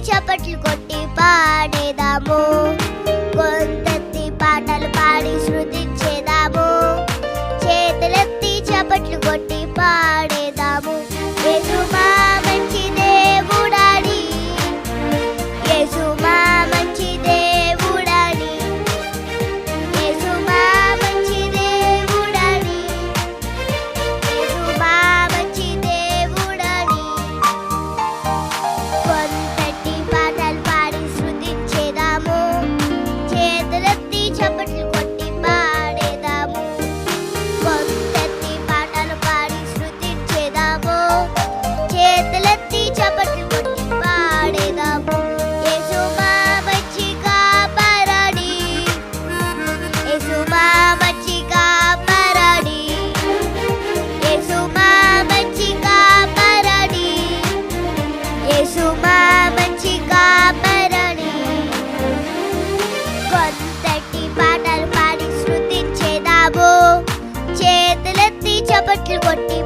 చప్పట్లు కొట్టి పాడేదాము, గొంతెత్తి పాటలు పాడి శృతించేదాము, చేతులెత్తి చప్పట్లు కొట్టి పాడేదాము. యేసు మా మంచి దేవుడని, యేసు మా మంచి దేవుడని, యేసు మా మంచి దేవుడని, యేసు మా మంచి దేవుడని. గొంతెత్తి పాటలు పాడి శృతించేదాము, చేతులెత్తి చప్పట్లు కొట్టి పాడేదాము, గొంతెత్తి పాటలు పాడి శృతించేదాము, చేతులెత్తి చప్పట్లు కొట్టి పాడేదాము. యేసు మా మంచి కాపరుడు, యేసు మా మంచి కాపరుడు, యేసు మా మంచి కాపరుడు, యేసు మా మంచి కాపరుడు. గొంతెత్తి పాటలు పాడి శృతించేదాము, చేతులెత్తి చప్పట్లు కొట్టి